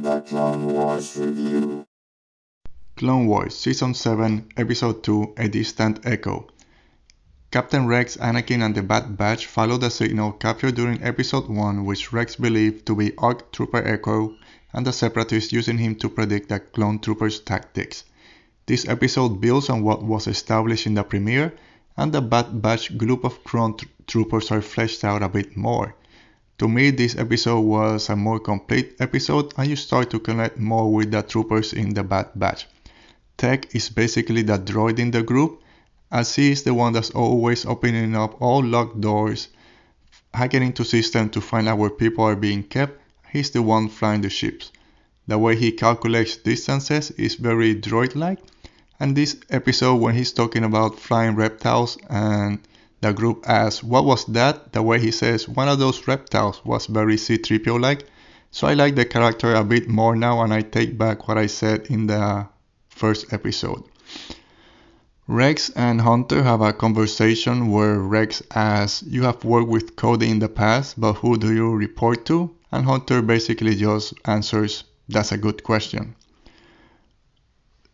The Clone Wars Review. Clone Wars Season 7, Episode 2, A Distant Echo. Captain Rex, Anakin, and the Bad Batch follow the signal captured during Episode 1, which Rex believed to be ARC Trooper Echo, and the Separatists using him to predict the clone troopers' tactics. This episode builds on what was established in the premiere, and the Bad Batch group of clone troopers are fleshed out a bit more. To me, this episode was a more complete episode, and you start to connect more with the troopers in the Bad Batch. Tech is basically the droid in the group, as he is the one that's always opening up all locked doors, hacking into systems to find out where people are being kept. He's the one flying the ships. The way he calculates distances is very droid-like, and this episode when he's talking about flying reptiles and the group asks, what was that? The way he says, one of those reptiles was very C-3PO-like. So I like the character a bit more now, and I take back what I said in the first episode. Rex and Hunter have a conversation where Rex asks, you have worked with Cody in the past, but who do you report to? And Hunter basically just answers, that's a good question.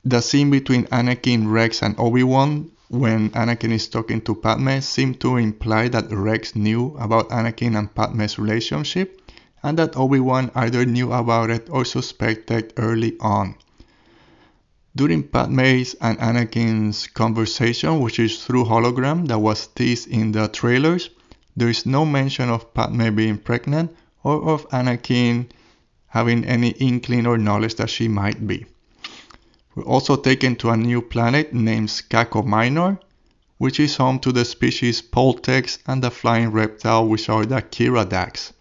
The scene between Anakin, Rex, and Obi-Wan when Anakin is talking to Padme seemed to imply that Rex knew about Anakin and Padme's relationship, and that Obi-Wan either knew about it or suspected early on. During Padme's and Anakin's conversation, which is through hologram that was teased in the trailers, there is no mention of Padme being pregnant or of Anakin having any inkling or knowledge that she might be. We're also taken to a new planet named Skako Minor, which is home to the species Poltex and the flying reptile, which are the Kiradax.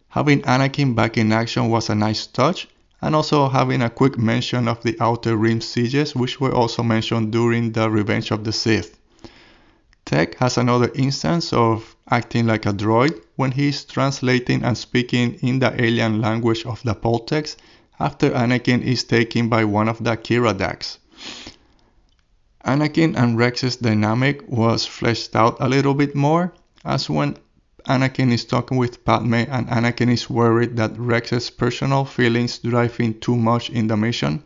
Having Anakin back in action was a nice touch, and also having a quick mention of the Outer Rim sieges, which were also mentioned during the Revenge of the Sith. Tech has another instance of acting like a droid when he is translating and speaking in the alien language of the Poltex after Anakin is taken by one of the Kiradax. Anakin and Rex's dynamic was fleshed out a little bit more, as when Anakin is talking with Padme and Anakin is worried that Rex's personal feelings drive him too much in the mission,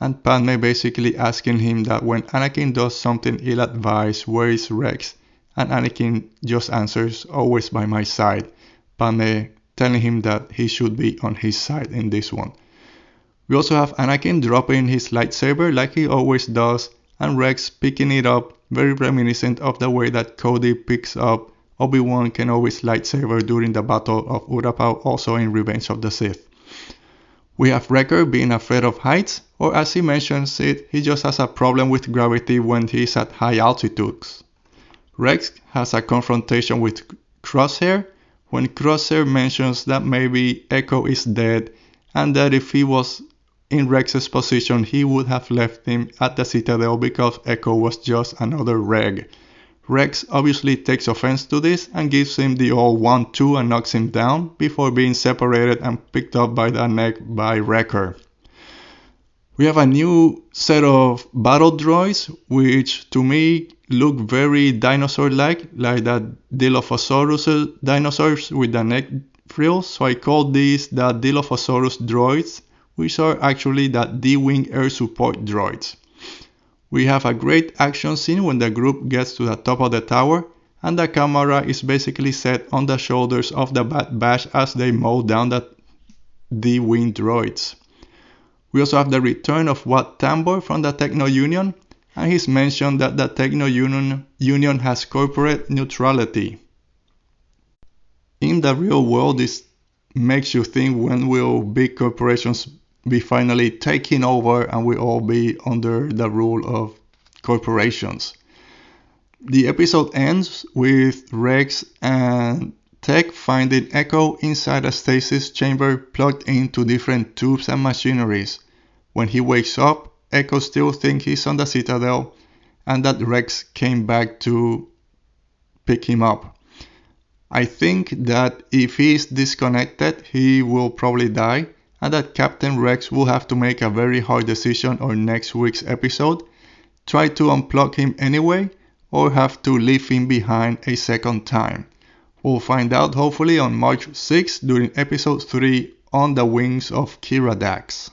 and Padme basically asking him that when Anakin does something ill-advised, where is Rex? And Anakin just answers, always by my side. Padme telling him that he should be on his side in this one. We also have Anakin dropping his lightsaber like he always does, and Rex picking it up, very reminiscent of the way that Cody picks up Obi-Wan Kenobi's lightsaber during the Battle of Utapau, also in Revenge of the Sith. We have Wrecker being afraid of heights, or as he mentions it, he just has a problem with gravity when he's at high altitudes. Rex has a confrontation with Crosshair, when Crosshair mentions that maybe Echo is dead, and that if he was in Rex's position, he would have left him at the Citadel because Echo was just another reg. Rex obviously takes offense to this and gives him the old 1-2 and knocks him down before being separated and picked up by the neck by Wrecker. We have a new set of battle droids, which to me look very dinosaur-like the Dilophosaurus dinosaurs with the neck frills, so I call these the Dilophosaurus droids, which are actually the D-Wing air support droids. We have a great action scene when the group gets to the top of the tower, and the camera is basically set on the shoulders of the Bad Batch as they mow down the D-Wing droids. We also have the return of Wat Tambor from the Techno Union, and he's mentioned that the Techno Union has corporate neutrality. In the real world, this makes you think, when will big corporations be finally taking over and we all be under the rule of corporations? The episode ends with Rex and Tech finding Echo inside a stasis chamber plugged into different tubes and machineries. When he wakes up, Echo still thinks he's on the Citadel and that Rex came back to pick him up. I think that if he is disconnected, he will probably die, and that Captain Rex will have to make a very hard decision on next week's episode, try to unplug him anyway, or have to leave him behind a second time. We'll find out hopefully on March 6th during episode 3 on the wings of Kira Dax.